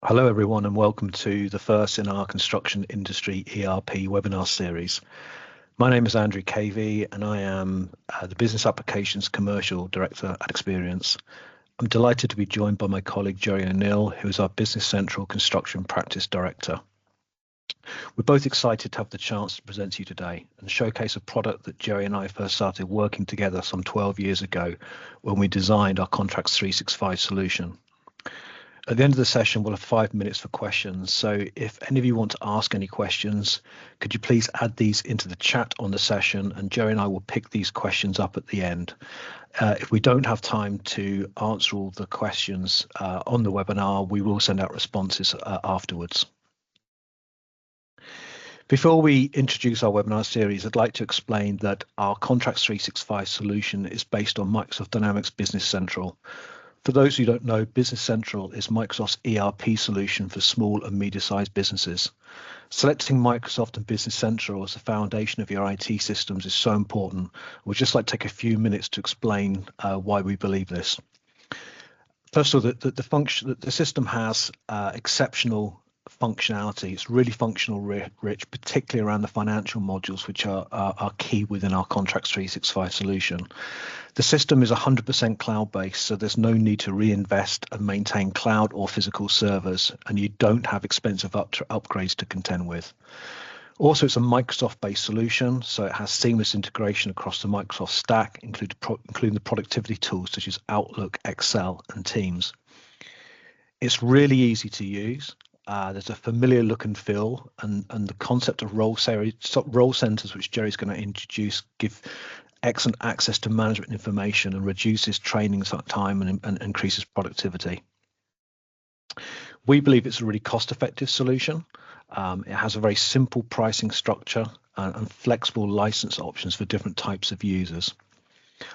Hello everyone and welcome to the first in our construction industry ERP webinar series. My name is Andrew Cavey and I am the Business Applications Commercial Director at Xperience. I'm delighted to be joined by my colleague Gerry O'Neill, who is our Business Central Construction Practice Director. We're both excited to have the chance to present to you today and showcase a product that Gerry and I first started working together some 12 years ago when we designed our Contracts365 solution. At the end of the session, we'll have 5 minutes for questions. So if any of you want to ask any questions, could you please add these into the chat on the session, and Gerry and I will pick these questions up at the end. If we don't have time to answer all the questions on the webinar, we will send out responses afterwards. Before we introduce our webinar series, I'd like to explain that our Contracts365 solution is based on Microsoft Dynamics Business Central. For those who don't know, Business Central is Microsoft's ERP solution for small and medium-sized businesses. Selecting Microsoft and Business Central as the foundation of your IT systems is so important. We'd just like to take a few minutes to explain why we believe this. First of all, the system has exceptional functionality. It's really functional rich, particularly around the financial modules, which are key within our Contracts365 solution. The system is 100% cloud-based, so there's no need to reinvest and maintain cloud or physical servers, and you don't have expensive upgrades to contend with. Also, it's a Microsoft-based solution, so it has seamless integration across the Microsoft stack, including the productivity tools such as Outlook, Excel, and Teams. It's really easy to use. There's a familiar look and feel, and the concept of role centers, which Gerry's going to introduce, give excellent access to management information and reduces training time and increases productivity. We believe it's a really cost-effective solution. It has a very simple pricing structure and flexible license options for different types of users.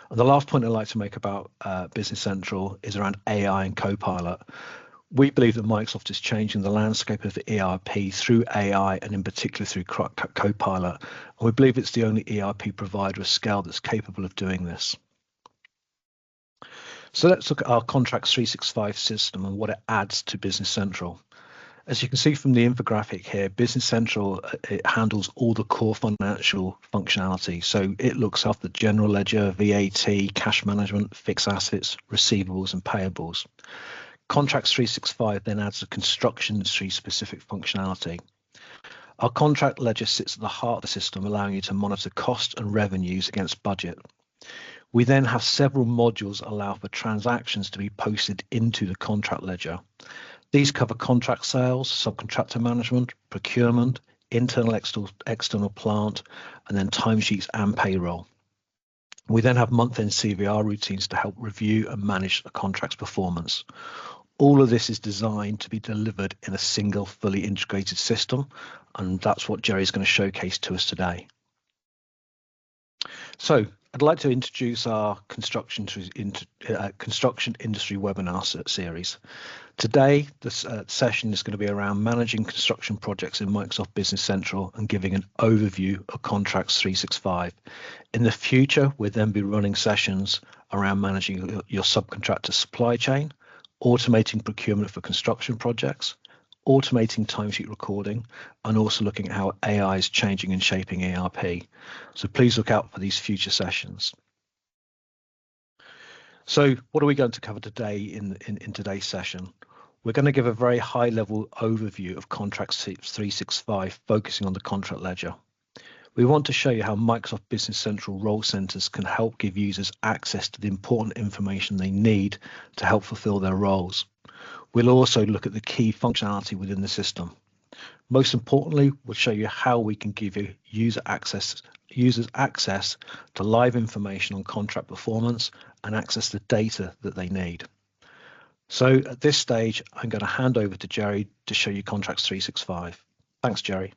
And the last point I'd like to make about Business Central is around AI and Copilot. We believe that Microsoft is changing the landscape of ERP through AI and in particular through Copilot. And we believe it's the only ERP provider of scale that's capable of doing this. So let's look at our Contracts365 system and what it adds to Business Central. As you can see from the infographic here, Business Central, it handles all the core financial functionality. So it looks after the general ledger, VAT, cash management, fixed assets, receivables and payables. Contracts365 then adds a construction industry specific functionality. Our contract ledger sits at the heart of the system, allowing you to monitor cost and revenues against budget. We then have several modules allow for transactions to be posted into the contract ledger. These cover contract sales, subcontractor management, procurement, internal external plant, and then timesheets and payroll. We then have month-end CVR routines to help review and manage a contract's performance. All of this is designed to be delivered in a single, fully integrated system, and that's what Gerry's going to showcase to us today. So I'd like to introduce our construction industry webinar series. Today, this session is going to be around managing construction projects in Microsoft Business Central and giving an overview of Contracts365. In the future, we'll then be running sessions around managing your subcontractor supply chain, automating procurement for construction projects, automating timesheet recording, and also looking at how AI is changing and shaping ERP. So please look out for these future sessions. So what are we going to cover today in today's session? We're going to give a very high-level overview of Contracts365, focusing on the contract ledger. We want to show you how Microsoft Business Central role centers can help give users access to the important information they need to help fulfill their roles. We'll also look at the key functionality within the system. Most importantly, we'll show you how we can give users access to live information on contract performance and access the data that they need. So at this stage, I'm going to hand over to Gerry to show you Contracts365. Thanks, Gerry.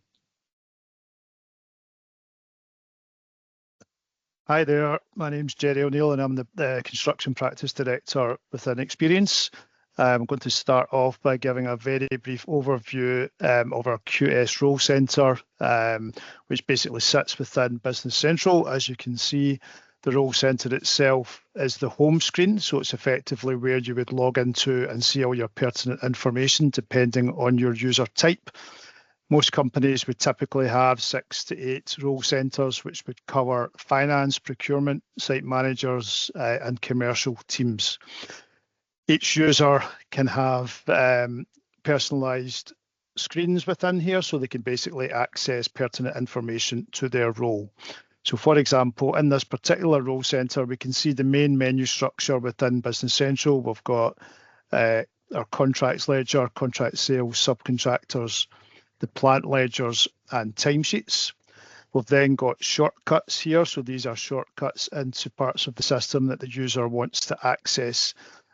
Hi there, my name's Gerry O'Neill and I'm the Construction Practice Director within Xperience. I'm going to start off by giving a very brief overview of our QS Role Centre, which basically sits within Business Central. As you can see, The role center itself is the home screen, so it's effectively where you would log into and see all your pertinent information depending on your user type. Most companies would typically have 6 to 8 role centers, which would cover finance, procurement, site managers, and commercial teams. Each user can have personalized screens within here, so they can basically access pertinent information to their role. So for example, in this particular role center, we can see the main menu structure within Business Central. We've got our contracts ledger, contract sales, subcontractors, the plant ledgers and timesheets. We've then got shortcuts here. So these are shortcuts into parts of the system that the user wants to access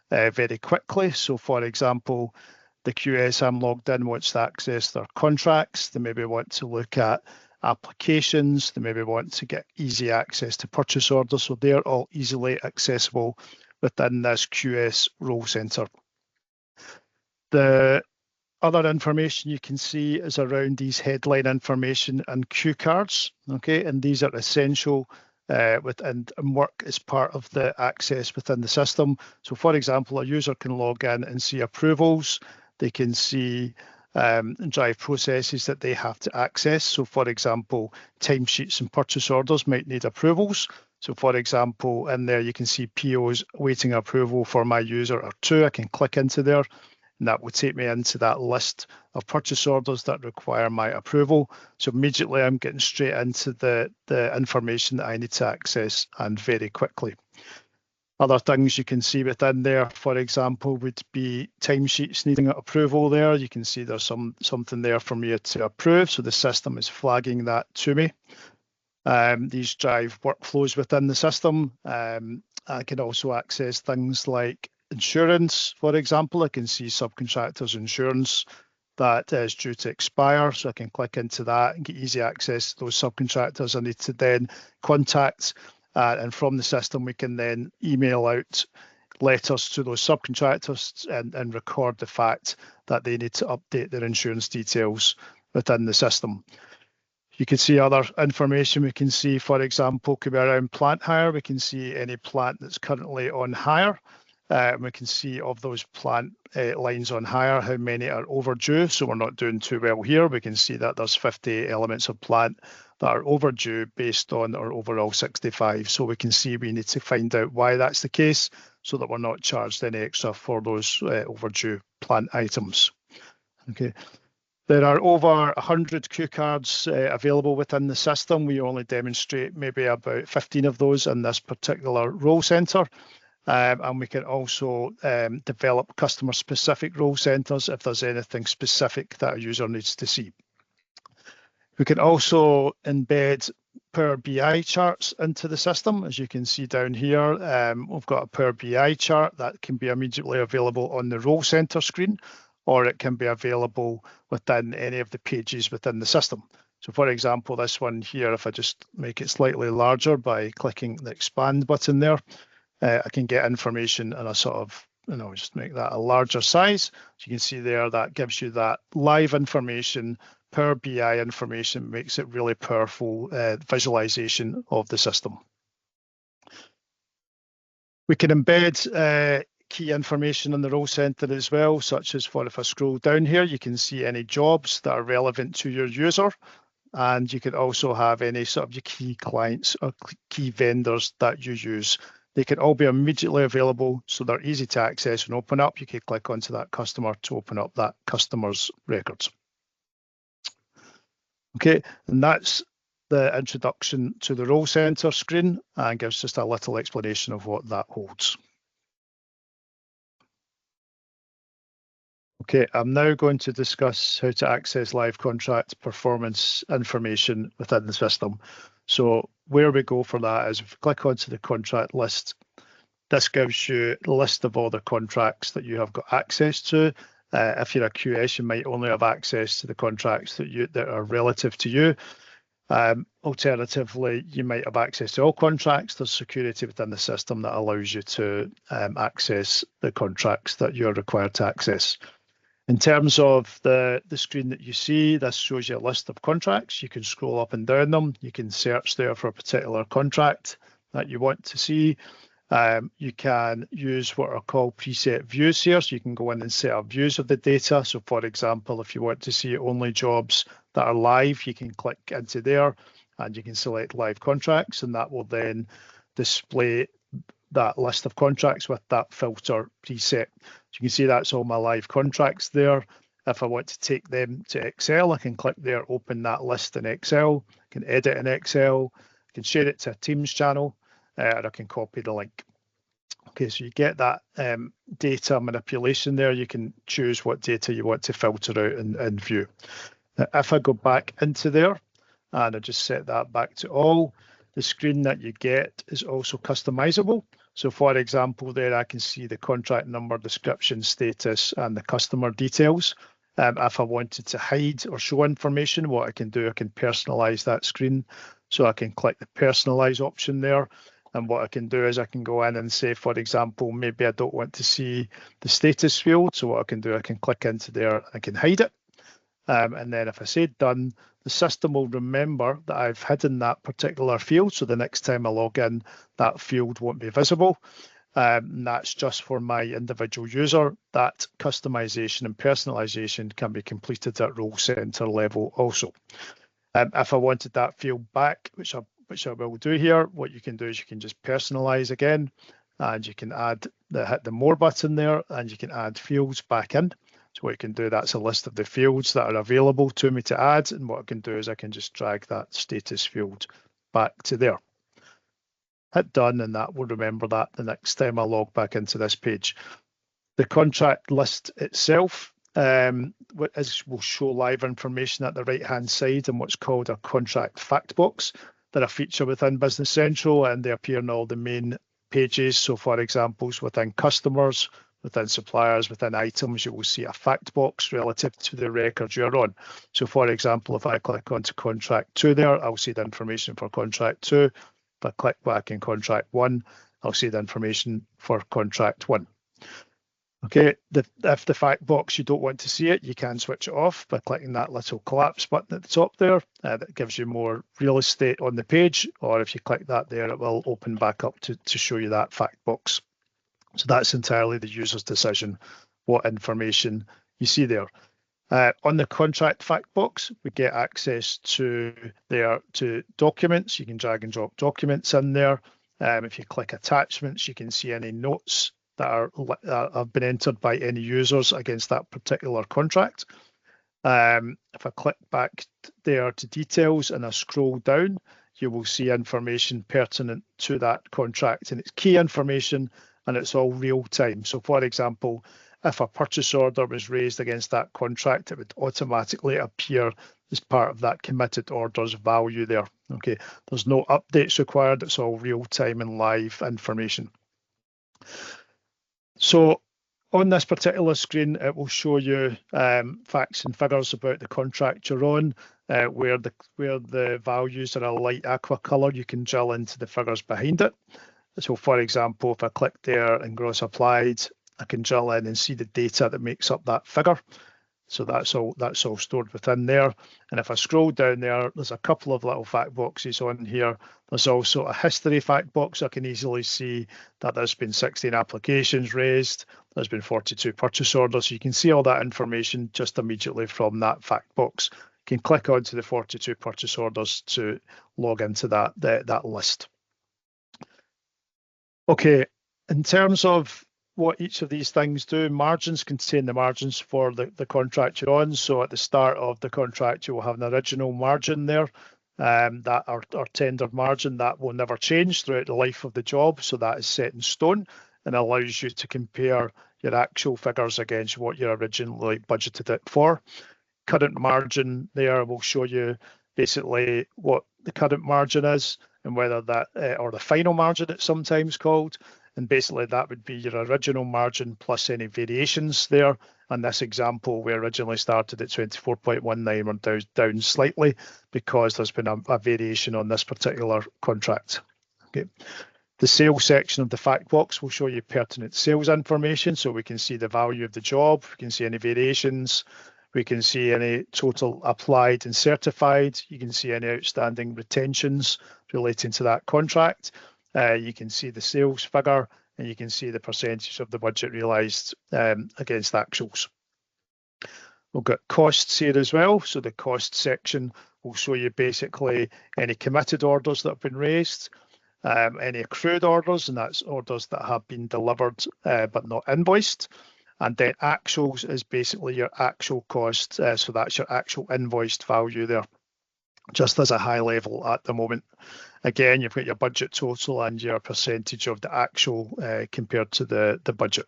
very quickly. So for example, the QS I'm logged in wants to access their contracts. They maybe want to look at applications. They maybe want to get easy access to purchase orders. So they're all easily accessible within this QS role center. The other information you can see is around these headline information and cue cards, okay, and these are essential and work as part of the access within the system. So for example, a user can log in and see approvals. They can see drive processes that they have to access. So for example, timesheets and purchase orders might need approvals. So for example, in there you can see POs waiting approval for my user or two. I can click into there, and that will take me into that list of purchase orders that require my approval. So immediately I'm getting straight into the information that I need to access, and very quickly. Other things you can see within there, for example, would be timesheets needing approval there. You can see there's something there for me to approve. So the system is flagging that to me. These drive workflows within the system. I can also access things like insurance, for example. I can see subcontractors insurance that is due to expire, so I can click into that and get easy access to those subcontractors I need to then contact. And from the system, we can then email out letters to those subcontractors and record the fact that they need to update their insurance details within the system. You can see other information. We can see, for example, could be around plant hire. We can see any plant that's currently on hire. We can see of those plant lines on hire, how many are overdue. So we're not doing too well here. We can see that there's 50 elements of plant that are overdue based on our overall 65. So we can see we need to find out why that's the case so that we're not charged any extra for those overdue plant items. Okay. There are over 100 cue cards available within the system. We only demonstrate maybe about 15 of those in this particular role center. And we can also develop customer-specific role centers if there's anything specific that a user needs to see. We can also embed Power BI charts into the system. As you can see down here, we've got a Power BI chart that can be immediately available on the role center screen, or it can be available within any of the pages within the system. So for example, this one here, if I just make it slightly larger by clicking the expand button there, I can get information and a sort of, just make that a larger size. So you can see there, that gives you that live information. Power BI information makes it really powerful visualization of the system. We can embed key information in the role center as well, such as if I scroll down here, you can see any jobs that are relevant to your user. And you can also have any sort of your key clients or key vendors that you use. They can all be immediately available, so they're easy to access and open up. You can click onto that customer to open up that customer's records. Okay, and that's the introduction to the role center screen, and gives just a little explanation of what that holds. Okay, I'm now going to discuss how to access live contract performance information within the system. So where we go for that is if you click onto the contract list, this gives you a list of all the contracts that you have got access to. If you're a QS, you might only have access to the contracts that are relative to you. Alternatively, you might have access to all contracts. There's security within the system that allows you to access the contracts that you're required to access. In terms of the screen that you see, this shows you a list of contracts. You can scroll up and down them. You can search there for a particular contract. that you want to see. You can use what are called preset views here. So you can go in and set up views of the data. So for example, if you want to see only jobs that are live, you can click into there and you can select live contracts, and that will then display that list of contracts with that filter preset. So you can see that's all my live contracts there. If I want to take them to Excel, I can click there, open that list in Excel, I can edit in Excel, I can share it to a Teams channel, or I can copy the link. Okay, so you get that data manipulation there. You can choose what data you want to filter out and view. Now, if I go back into there and I just set that back to all, the screen that you get is also customizable. So for example, there I can see the contract number, description, status, and the customer details. If I wanted to hide or show information, what I can do, I can personalize that screen. So I can click the personalize option there. And what I can do is I can go in and say, for example, maybe I don't want to see the status field. So what I can do, I can click into there, I can hide it. And then if I say done, the system will remember that I've hidden that particular field. So the next time I log in, that field won't be visible. And that's just for my individual user. That customization and personalization can be completed at role center level also. If I wanted that field back, which I will do here, what you can do is you can just personalize again, and you can add hit the more button there, and you can add fields back in. So what you can do, that's a list of the fields that are available to me to add. And what I can do is I can just drag that status field back to there. Hit done, and that will remember that the next time I log back into this page. The contract list itself will show live information at the right-hand side in what's called a contract fact box. They're a feature within Business Central, and they appear in all the main pages. So for examples, within customers, within suppliers, within items, you will see a fact box relative to the record you're on. So for example, if I click onto contract 2 there, I'll see the information for contract 2. If I click back in contract 1, I'll see the information for contract 1. Okay, if the fact box, you don't want to see it, you can switch it off by clicking that little collapse button at the top there. That gives you more real estate on the page, or if you click that there, it will open back up to show you that fact box. So that's entirely the user's decision what information you see there. On the contract fact box, we get access to documents. You can drag and drop documents in there. If you click attachments, you can see any notes that have been entered by any users against that particular contract. If I click back there to details and I scroll down, you will see information pertinent to that contract, and it's key information and it's all real time. So for example, if a purchase order was raised against that contract, it would automatically appear as part of that committed orders value there. Okay, there's no updates required. It's all real time and live information. So on this particular screen, it will show you facts and figures about the contract you're on, where the values are a light aqua colour, you can drill into the figures behind it. So for example, if I click there and gross applied, I can drill in and see the data that makes up that figure. So that's all stored within there. And if I scroll down there, there's a couple of little fact boxes on here. There's also a history fact box. I can easily see that there's been 16 applications raised. There's been 42 purchase orders. So you can see all that information just immediately from that fact box. You can click onto the 42 purchase orders to log into that list. Okay, in terms of what each of these things do, margins contain the margins for the contract you're on. So at the start of the contract, you will have an original margin there, that our tendered margin, that will never change throughout the life of the job. So that is set in stone and allows you to compare your actual figures against what you originally budgeted it for. Current margin there will show you basically what the current margin is and whether that, or the final margin it's sometimes called. And basically that would be your original margin plus any variations there. And this example, we originally started at 24.19, we're down slightly because there's been a variation on this particular contract. Okay. The sales section of the fact box will show you pertinent sales information. So we can see the value of the job, we can see any variations, we can see any total applied and certified, you can see any outstanding retentions relating to that contract. You can see the sales figure, and you can see the percentage of the budget realised against actuals. We've got costs here as well. So the cost section will show you basically any committed orders that have been raised, any accrued orders, and that's orders that have been delivered but not invoiced. And then actuals is basically your actual cost. So that's your actual invoiced value there, just as a high level at the moment. Again, you've got your budget total and your percentage of the actual compared to the budget.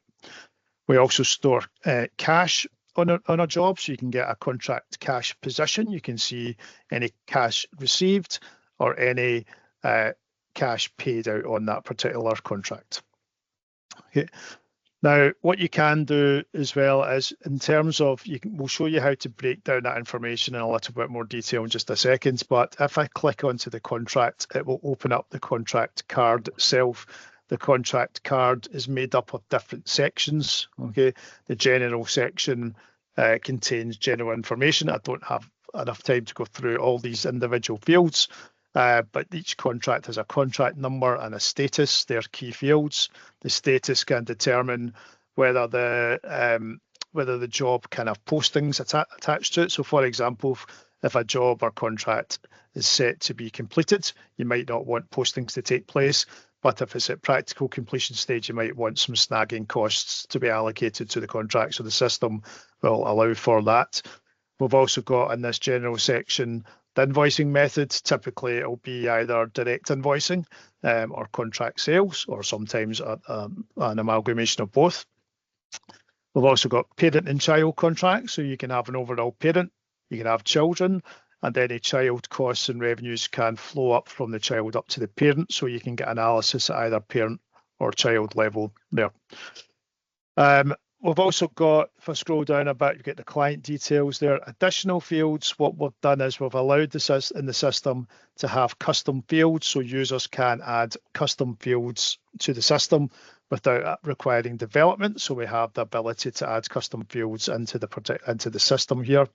We also store cash on a job, so you can get a contract cash position. You can see any cash received or any cash paid out on that particular contract. Okay. Now, what you can do as well is, in terms of, we'll show you how to break down that information in a little bit more detail in just a second, but if I click onto the contract, it will open up the contract card itself. The contract card is made up of different sections. Okay, the general section contains general information. I don't have enough time to go through all these individual fields, but each contract has a contract number and a status. They're key fields. The status can determine whether the job can have postings attached to it. So, for example, if a job or contract is set to be completed, you might not want postings to take place. But if it's at practical completion stage, you might want some snagging costs to be allocated to the contract. So the system will allow for that. We've also got in this general section the invoicing method. Typically, it will be either direct invoicing or contract sales, or sometimes an amalgamation of both. We've also got parent and child contracts. So you can have an overall parent, you can have children, and any child costs and revenues can flow up from the child up to the parent, so you can get analysis at either parent or child level there. We've also got, if I scroll down a bit, you get the client details there. Additional fields, what we've done is we've allowed in the system to have custom fields, so users can add custom fields to the system without requiring development. So we have the ability to add custom fields into the system here.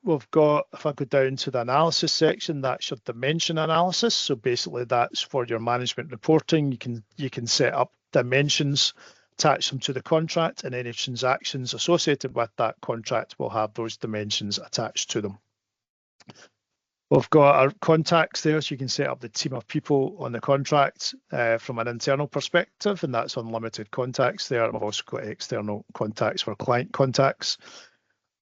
We've got, if I go down to the analysis section, that's your dimension analysis. So basically that's for your management reporting. You can set up dimensions, attach them to the contract, and any transactions associated with that contract will have those dimensions attached to them. We've got our contacts there, so you can set up the team of people on the contract from an internal perspective, and that's unlimited contacts there. We've also got external contacts for client contacts.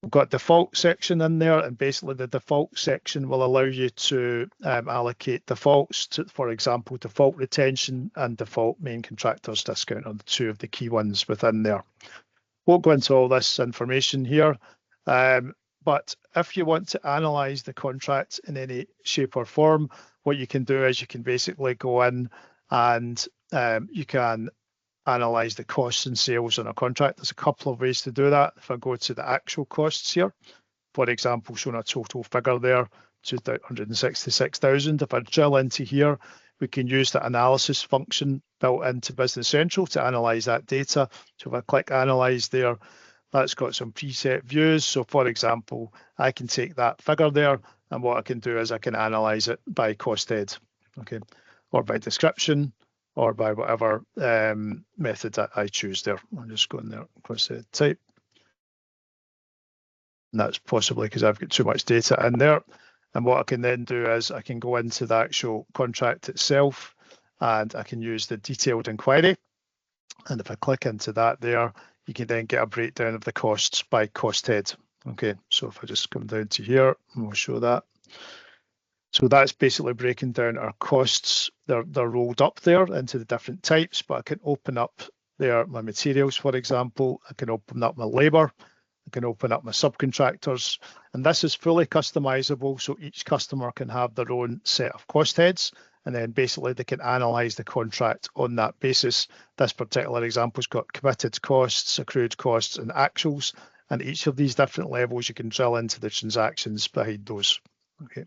We've got default section in there, and basically the default section will allow you to allocate defaults to, for example, default retention and default main contractors discount are the two of the key ones within there. Won't go into all this information here, but if you want to analyze the contract in any shape or form, what you can do is you can basically go in and you can analyze the costs and sales on a contract. There's a couple of ways to do that. If I go to the actual costs here, for example, showing a total figure there, 266,000. If I drill into here, we can use the analysis function built into Business Central to analyze that data. So if I click analyze there, that's got some preset views. So for example, I can take that figure there, and what I can do is I can analyze it by cost head, okay, or by description, or by whatever method that I choose there. I'll just go in there, cost head type. And that's possibly because I've got too much data in there. And what I can then do is I can go into the actual contract itself, and I can use the detailed inquiry. And if I click into that there, you can then get a breakdown of the costs by cost head. Okay, so if I just come down to here, and we'll show that. So that's basically breaking down our costs. They're rolled up there into the different types, but I can open up there my materials, for example. I can open up my labour. I can open up my subcontractors, and this is fully customizable, so each customer can have their own set of cost heads, and then basically they can analyze the contract on that basis. This particular example's got committed costs, accrued costs, and actuals, and each of these different levels you can drill into the transactions behind those. Okay.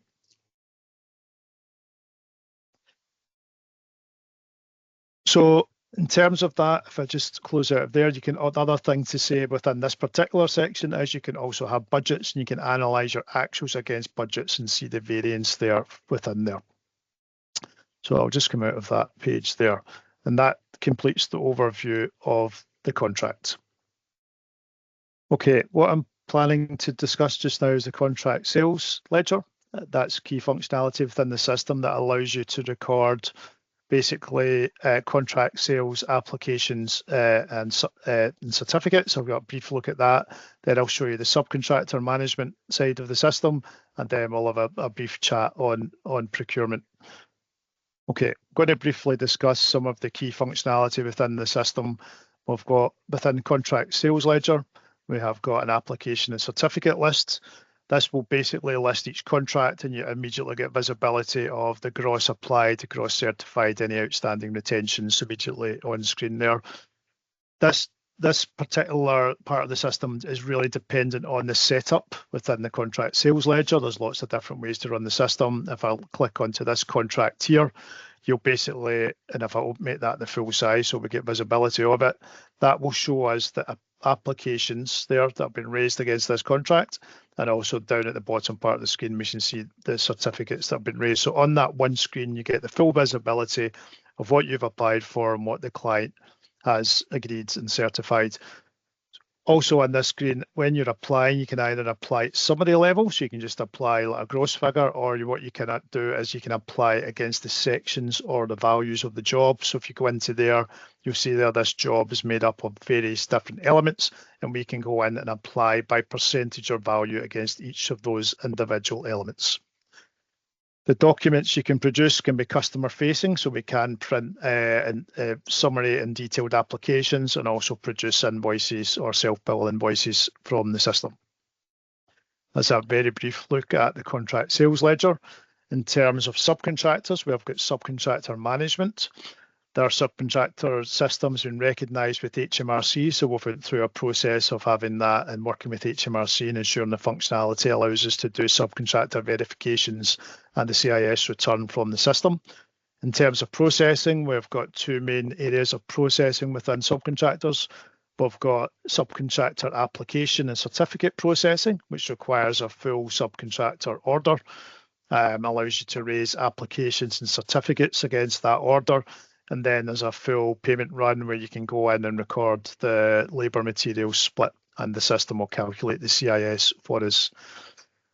So in terms of that, if I just close out of there, you can, other thing to say within this particular section is you can also have budgets, and you can analyze your actuals against budgets and see the variance there within there. So I'll just come out of that page there, and that completes the overview of the contract. Okay, what I'm planning to discuss just now is the contract sales ledger. That's key functionality within the system that allows you to record basically contract sales applications and certificates. I've got a brief look at that. Then I'll show you the subcontractor management side of the system, and then we'll have a brief chat on procurement. Okay, I'm going to briefly discuss some of the key functionality within the system. We've got within contract sales ledger, we have got an application and certificate list. This will basically list each contract, and you immediately get visibility of the gross applied, gross certified, any outstanding retentions immediately on screen there. This particular part of the system is really dependent on the setup within the contract sales ledger. There's lots of different ways to run the system. If I click onto this contract here, you'll basically, and if I make that the full size so we get visibility of it, that will show us the applications there that have been raised against this contract. And also down at the bottom part of the screen, we can see the certificates that have been raised. So on that one screen, you get the full visibility of what you've applied for and what the client has agreed and certified. Also on this screen, when you're applying, you can either apply summary level, so you can just apply like a gross figure, or what you can do is you can apply against the sections or the values of the job. So if you go into there, you'll see there this job is made up of various different elements, and we can go in and apply by percentage or value against each of those individual elements. The documents you can produce can be customer facing, so we can print summary and detailed applications and also produce invoices or self-bill invoices from the system. That's a very brief look at the contract sales ledger. In terms of subcontractors, we've got subcontractor management. Their subcontractor system has been recognised with HMRC, so we've went through a process of having that and working with HMRC and ensuring the functionality allows us to do subcontractor verifications and the CIS return from the system. In terms of processing, we've got two main areas of processing within subcontractors. We've got subcontractor application and certificate processing, which requires a full subcontractor order, allows you to raise applications and certificates against that order. And then there's a full payment run where you can go in and record the labour materials split, and the system will calculate the CIS for us.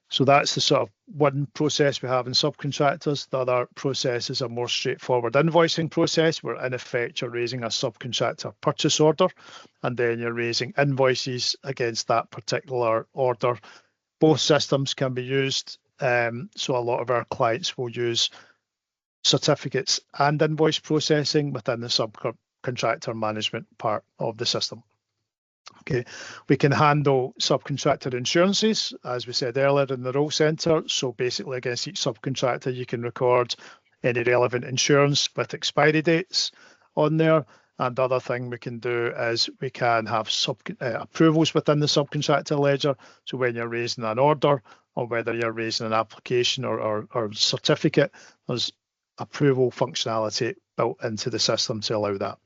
So that's the sort of one process we have in subcontractors. The other process is a more straightforward invoicing process, where in effect you're raising a subcontractor purchase order, and then you're raising invoices against that particular order. Both systems can be used, so a lot of our clients will use certificates and invoice processing within the subcontractor management part of the system. Okay, we can handle subcontractor insurances, as we said earlier, in the role centre. So basically against each subcontractor, you can record any relevant insurance with expiry dates on there. And the other thing we can do is we can have approvals within the subcontractor ledger. So when you're raising an order, or whether you're raising an application or certificate, there's approval functionality built into the system to allow that.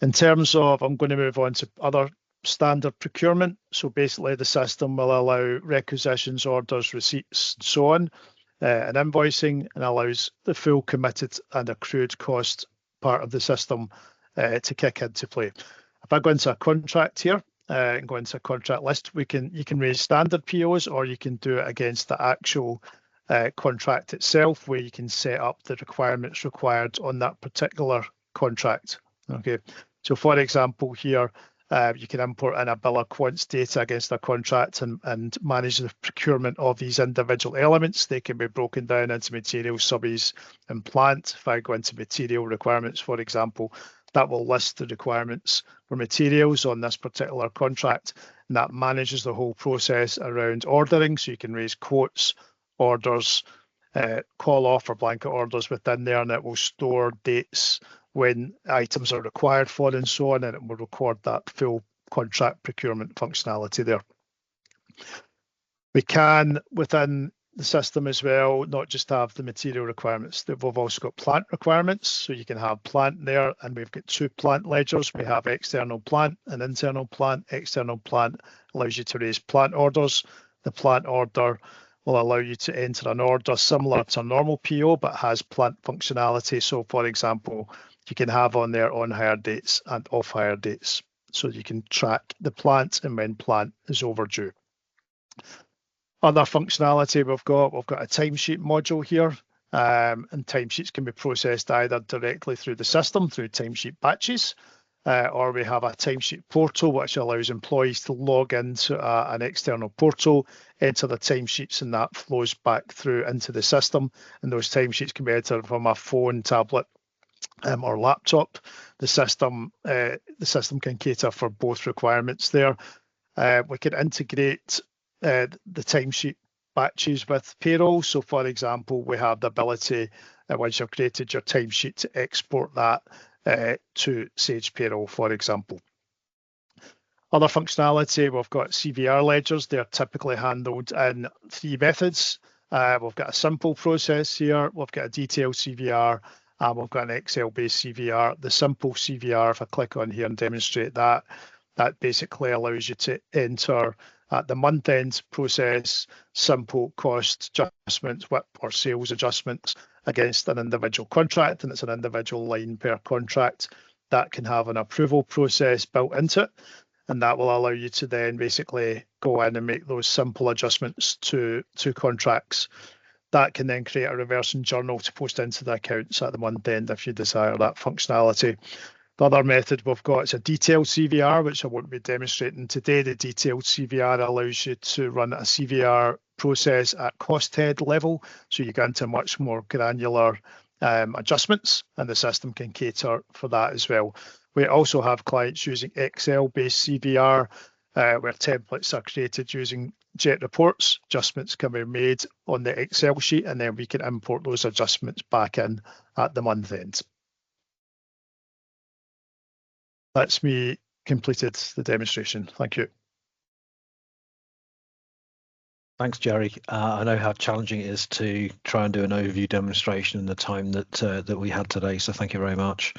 In terms of, I'm going to move on to other standard procurement. So basically the system will allow requisitions, orders, receipts, and so on, and invoicing, and allows the full committed and accrued cost part of the system to kick into play. If I go into a contract here and go into a contract list, you can raise standard POs, or you can do it against the actual contract itself, where you can set up the requirements required on that particular contract. Okay, so for example here, you can import in a bill of quants data against a contract and manage the procurement of these individual elements. They can be broken down into material, subbies, and plant. If I go into material requirements, for example, that will list the requirements for materials on this particular contract, and that manages the whole process around ordering. So you can raise quotes, orders, call off or blanket orders within there, and it will store dates when items are required for and so on, and it will record that full contract procurement functionality there. We can, within the system as well, not just have the material requirements, we've also got plant requirements. So you can have plant there, and we've got two plant ledgers. We have external plant and internal plant. External plant allows you to raise plant orders. The plant order will allow you to enter an order similar to a normal PO, but has plant functionality. So for example, you can have on there on-hire dates and off-hire dates. So you can track the plant and when plant is overdue. Other functionality we've got a timesheet module here, and timesheets can be processed either directly through the system, through timesheet batches, or we have a timesheet portal which allows employees to log into an external portal, enter the timesheets, and that flows back through into the system. And those timesheets can be entered from a phone, tablet, or laptop. The system can cater for both requirements there. We can integrate the timesheet batches with payroll. So for example, we have the ability, once you've created your timesheet, to export that to Sage Payroll, for example. Other functionality, we've got CVR ledgers. They're typically handled in 3 methods. We've got a simple process here, we've got a detailed CVR, and we've got an Excel-based CVR. The simple CVR, if I click on here and demonstrate that, that basically allows you to enter the month-end process, simple cost adjustments, WIP or sales adjustments against an individual contract, and it's an individual line per contract. That can have an approval process built into it, and that will allow you to then basically go in and make those simple adjustments to contracts. That can then create a reversing journal to post into the accounts at the month end if you desire that functionality. The other method we've got is a detailed CVR, which I won't be demonstrating today. The detailed CVR allows you to run a CVR process at cost head level, so you get into much more granular adjustments, and the system can cater for that as well. We also have clients using Excel-based CVR, where templates are created using Jet reports. Adjustments can be made on the Excel sheet, and then we can import those adjustments back in at the month end. That's me completed the demonstration. Thank you. Thanks, Gerry. I know how challenging it is to try and do an overview demonstration in the time that we had today, so thank you very much.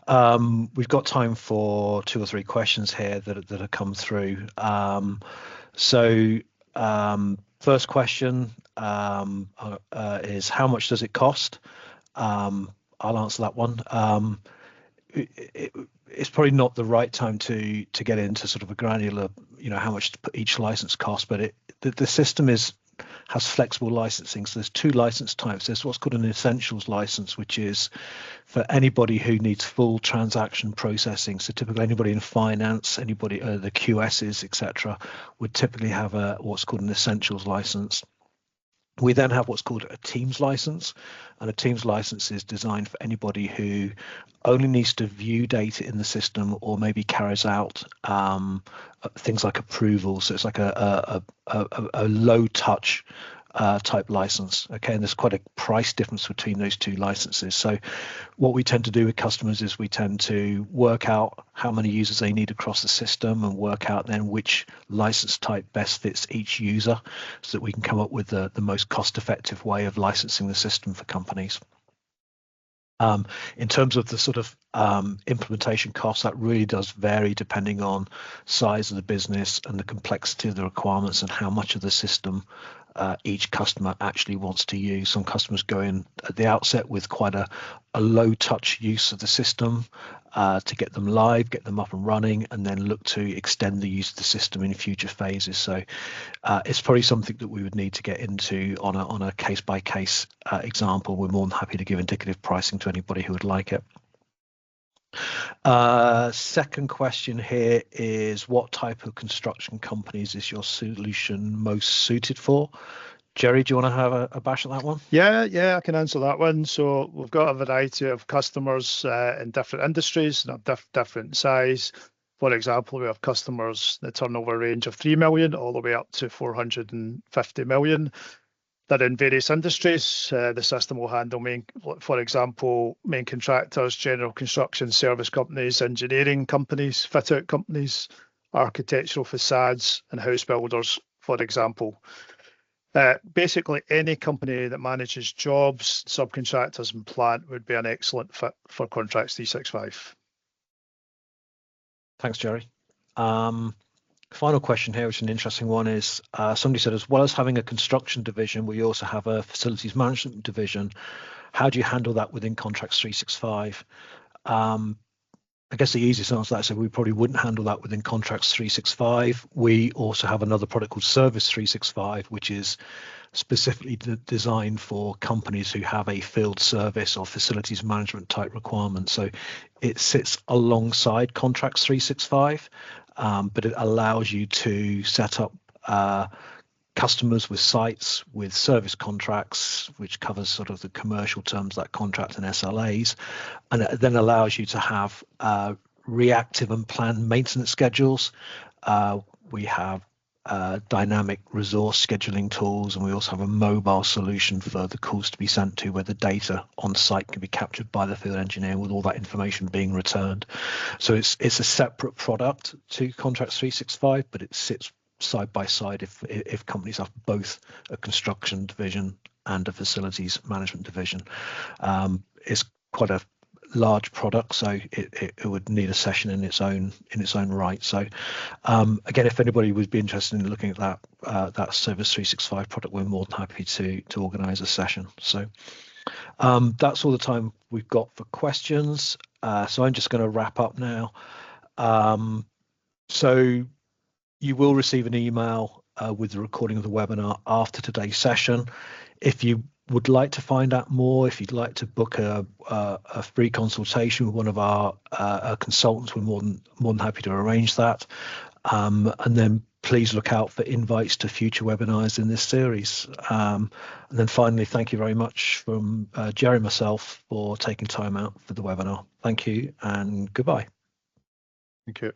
We've got time for 2 or 3 questions here that have come through. First question is, how much does it cost? I'll answer that one. It's probably not the right time to get into sort of a granular, how much each license costs, but the system has flexible licensing. So there's 2 license types. There's what's called an essentials license, which is for anybody who needs full transaction processing. So typically anybody in finance, anybody, the QSs, etc., would typically have what's called an essentials license. We then have what's called a Teams license, and a Teams license is designed for anybody who only needs to view data in the system or maybe carries out things like approval. So it's like a low touch type license. Okay, and there's quite a price difference between those 2 licenses. So what we tend to do with customers is we tend to work out how many users they need across the system and work out then which license type best fits each user, so that we can come up with the most cost-effective way of licensing the system for companies. In terms of the sort of implementation costs, that really does vary depending on size of the business and the complexity of the requirements and how much of the system each customer actually wants to use. Some customers go in at the outset with quite a low touch use of the system to get them live, get them up and running, and then look to extend the use of the system in future phases. So it's probably something that we would need to get into on a case by case example. We're more than happy to give indicative pricing to anybody who would like it. Second question here is, what type of construction companies is your solution most suited for? Gerry, do you want to have a bash at that one? Yeah, I can answer that one. So we've got a variety of customers in different industries and of different size. For example, we have customers that turnover range of 3 million all the way up to 450 million. That in various industries. The system will handle for example, main contractors, general construction service companies, engineering companies, fit out companies, architectural facades, and house builders, for example. Basically, any company that manages jobs, subcontractors, and plant would be an excellent fit for Contracts365. Thanks, Gerry. Final question here, which is an interesting one, is somebody said, as well as having a construction division, we also have a facilities management division. How do you handle that within Contracts365? I guess the easiest answer to that is we probably wouldn't handle that within Contracts365. We also have another product called Service365, which is specifically designed for companies who have a field service or facilities management type requirement. So it sits alongside Contracts365, but it allows you to set up customers with sites with service contracts, which covers sort of the commercial terms like contract and SLAs, and it then allows you to have reactive and planned maintenance schedules. We have dynamic resource scheduling tools, and we also have a mobile solution for the calls to be sent to, where the data on site can be captured by the field engineer with all that information being returned. So it's a separate product to Contracts365, but it sits side by side if companies have both a construction division and a facilities management division. It's quite a large product, so it would need a session in its own right. So again, if anybody would be interested in looking at that Service365 product, we're more than happy to organize a session. So that's all the time we've got for questions. So I'm just going to wrap up now. So you will receive an email with the recording of the webinar after today's session. If you would like to find out more, if you'd like to book a free consultation with one of our consultants, we're more than happy to arrange that. And then please look out for invites to future webinars in this series. And then finally, thank you very much from Gerry and myself for taking time out for the webinar. Thank you and goodbye. Thank you.